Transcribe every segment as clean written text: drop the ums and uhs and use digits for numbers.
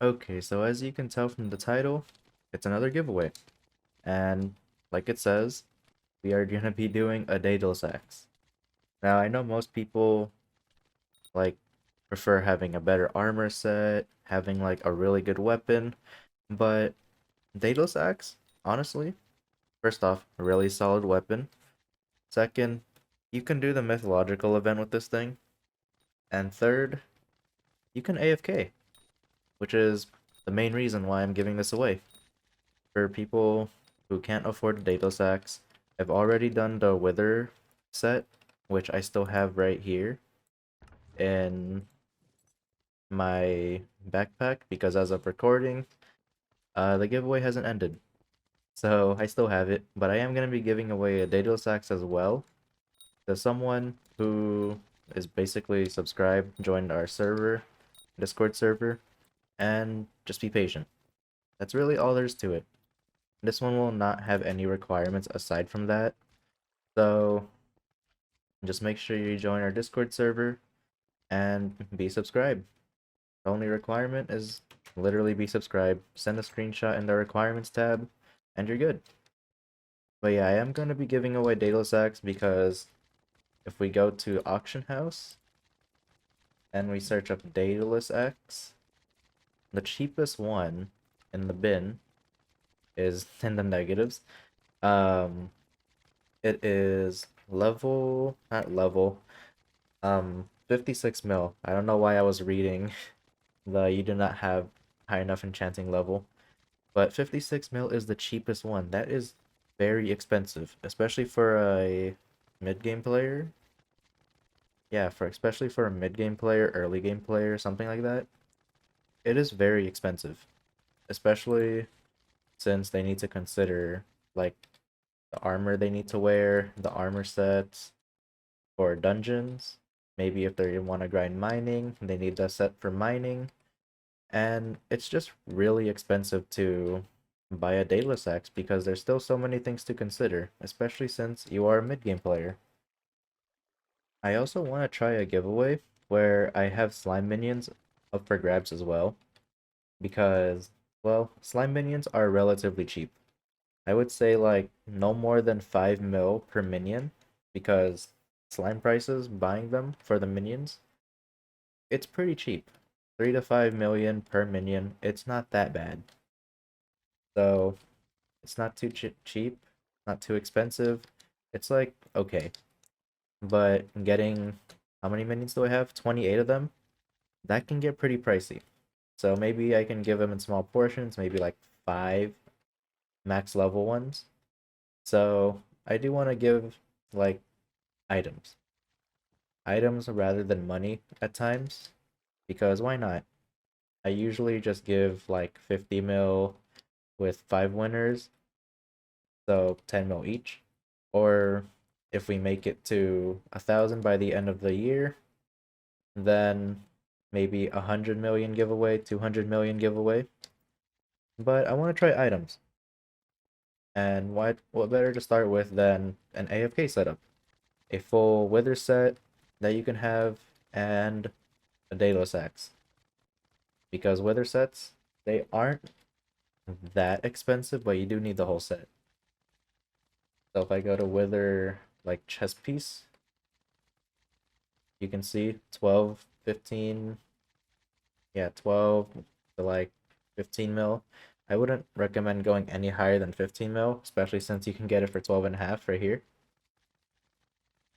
Okay, so as you can tell from the title, it's another giveaway. And like it says, we are going to be doing a Daedalus axe. Now, I know most people like prefer having a better armor set, having like a really good weapon, but Daedalus axe, honestly, first off, a really solid weapon. Second, you can do the mythological event with this thing. And third, you can AFK, which is the main reason why I'm giving this away. For people who can't afford a Daedalus axe, I've already done the Wither set, which I still have right here in my backpack because as of recording, the giveaway hasn't ended. So I still have it, but I am going to be giving away a Daedalus axe as well to someone who is basically subscribed, joined our server, Discord server, and just be patient. That's really all there's to it. This one will not have any requirements aside from that. So just make sure you join our Discord server and be subscribed. The only requirement is literally be subscribed. Send a screenshot in the requirements tab, and you're good. But yeah, I am going to be giving away Daedalus Axe because if we go to Auction House and we search up Daedalus Axe, the cheapest one in the bin is in the negatives. Um, it is level, not level, 56 mil. I don't know why I was reading the you do not have high enough enchanting level, but 56 mil is the cheapest one. That is very expensive, especially for a mid-game player. Yeah, for especially for a mid-game player, early game player, something like that. It is very expensive, especially since they need to consider like the armor they need to wear, the armor sets for dungeons. Maybe if they want to grind mining, they need a set for mining. And it's just really expensive to buy a Daedalus axe because there's still so many things to consider, especially since you are a mid-game player. I also want to try a giveaway where I have slime minions up for grabs as well because, well, slime minions are relatively cheap. I would say like no more than 5 mil per minion because slime prices, buying them for the minions, it's pretty cheap. 3 to 5 million per minion, it's not that bad. So it's not too cheap, not too expensive. It's like okay, but getting how many minions do I have? 28 of them. That can get pretty pricey. So maybe I can give them in small portions, maybe like 5 max level ones. So I do want to give like items. Items rather than money at times because why not? I usually just give like 50 mil with 5 winners, so 10 mil each. Or if we make it to 1,000 by the end of the year, then maybe 100 million giveaway, 200 million giveaway. But I want to try items. And what better to start with than an AFK setup? A full wither set that you can have and a Daedalus axe. Because wither sets, they aren't that expensive, but you do need the whole set. So if I go to wither like chest piece, you can see 12, 15, yeah, 12 to like 15 mil. I wouldn't recommend going any higher than 15 mil, especially since you can get it for 12 and a half right here.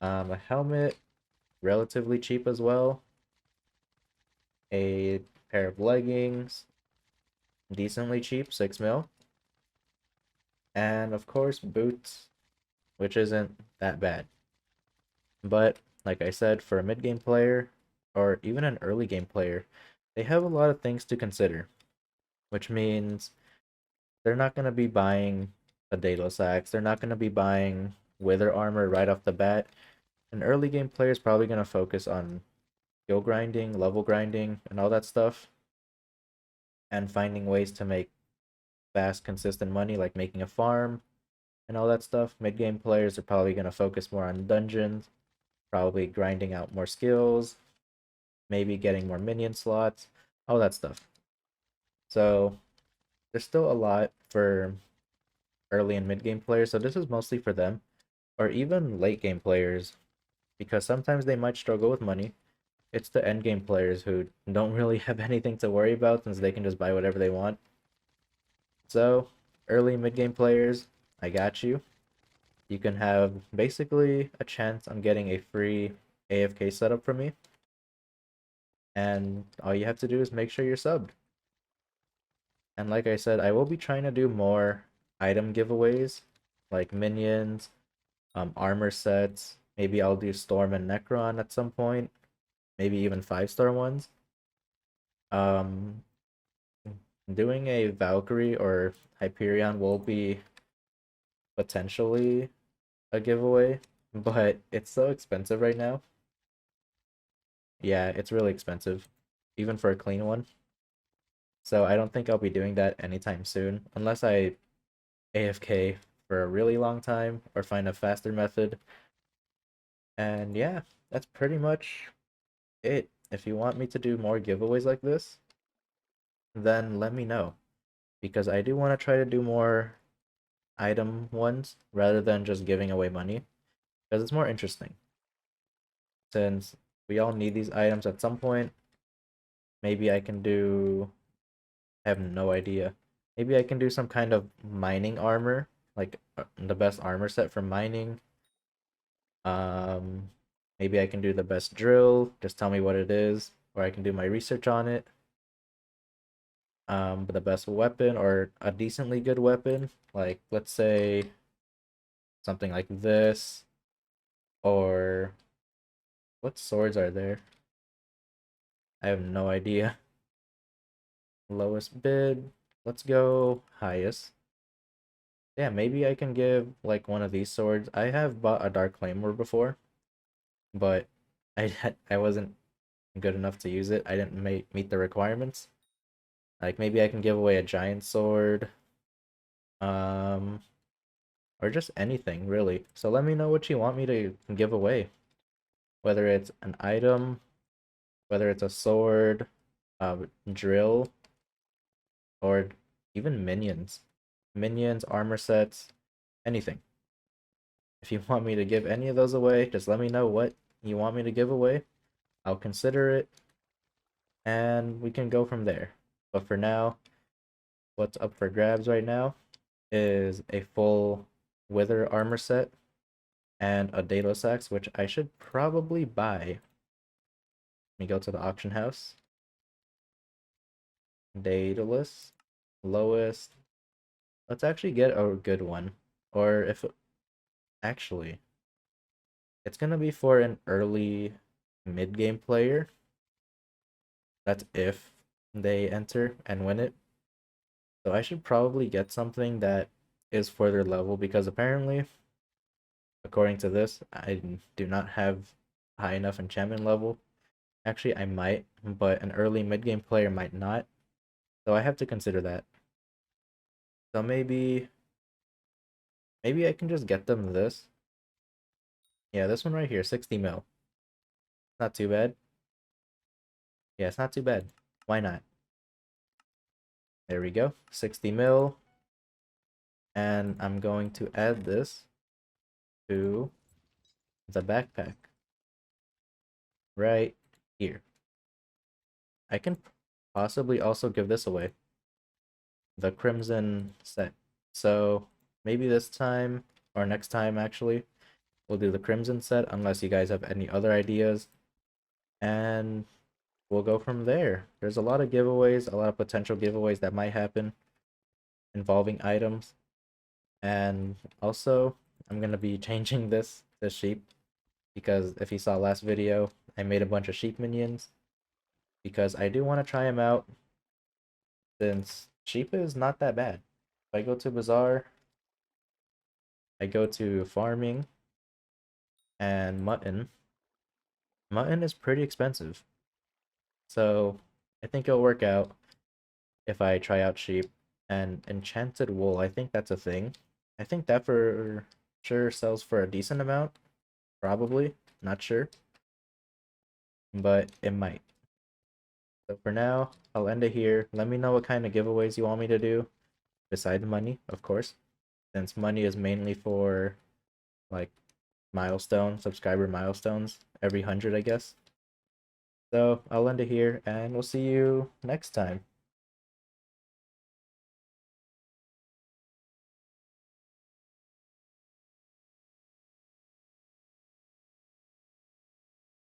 A helmet, relatively cheap as well. A pair of leggings, decently cheap, 6 mil. And of course, boots, which isn't that bad. But like I said, for a mid game player or even an early game player, they have a lot of things to consider, which means they're not going to be buying a Daedalus axe. They're not going to be buying Wither armor right off the bat. An early game player is probably going to focus on skill grinding, level grinding, and all that stuff, and finding ways to make fast, consistent money, like making a farm and all that stuff. Mid game players are probably going to focus more on dungeons, probably grinding out more skills, maybe getting more minion slots, all that stuff. So there's still a lot for early and mid game players, so this is mostly for them, or even late game players, because sometimes they might struggle with money. It's the end game players who don't really have anything to worry about since they can just buy whatever they want. So, early mid game players, I got you. You can have basically a chance on getting a free AFK setup from me, and all you have to do is make sure you're subbed. And like I said, I will be trying to do more item giveaways, like minions, armor sets. Maybe I'll do Storm and Necron at some point. Maybe even 5-star ones. Um, Doing a Valkyrie or Hyperion will be potentially a giveaway, but it's so expensive right now. Yeah, it's really expensive, even for a clean one. So I don't think I'll be doing that anytime soon, unless I AFK for a really long time or find a faster method. And yeah, that's pretty much it. If you want me to do more giveaways like this, then let me know. Because I do want to try to do more item ones rather than just giving away money. Because it's more interesting. Since we all need these items at some point, maybe I can do. I have no idea. Maybe I can do some kind of mining armor, like the best armor set for mining. Um, Maybe I can do the best drill. Just tell me what it is, or I can do my research on it. But the best weapon or a decently good weapon, like let's say something like this, or what swords are there? I have no idea. Lowest bid. Let's go highest. Yeah, maybe I can give like one of these swords. I have bought a Dark Claymore before, but I wasn't good enough to use it. I didn't meet the requirements. Like maybe I can give away a giant sword, um, or just anything really. So let me know what you want me to give away. Whether it's an item, whether it's a sword, drill, or even minions. Minions, armor sets, anything. If you want me to give any of those away, just let me know what you want me to give away. I'll consider it, and we can go from there. But for now, what's up for grabs right now is a full Wither armor set and a Daedalus axe, which I should probably buy. Let me go to the auction house. Daedalus, lowest. Let's actually get a good one. Or if actually, it's gonna be for an early mid game player. That's if they enter and win it. So I should probably get something that is for their level because apparently, according to this, I do not have high enough enchantment level. Actually, I might, but an early mid game player might not. So I have to consider that. So maybe I can just get them this. Yeah, this one right here, 60 mil. Not too bad. Yeah, it's not too bad. Why not? There we go. 60 mil. And I'm going to add this to the backpack right here. I can possibly also give this away. The Crimson set. So maybe this time, or next time actually, we'll do the Crimson set unless you guys have any other ideas. And we'll go from there. There's a lot of giveaways, a lot of potential giveaways that might happen involving items. And also, I'm going to be changing this to sheep because if you saw last video, I made a bunch of sheep minions because I do want to try them out since sheep is not that bad. If I go to Bazaar, I go to farming and mutton. Mutton is pretty expensive. So I think it'll work out if I try out sheep. And enchanted wool, I think that's a thing. I think that for sure sells for a decent amount. Probably. Not sure. But it might. So for now, I'll end it here. Let me know what kind of giveaways you want me to do, besides money, of course, since money is mainly for like subscriber milestones every 100, I guess. So I'll end it here, and we'll see you next time.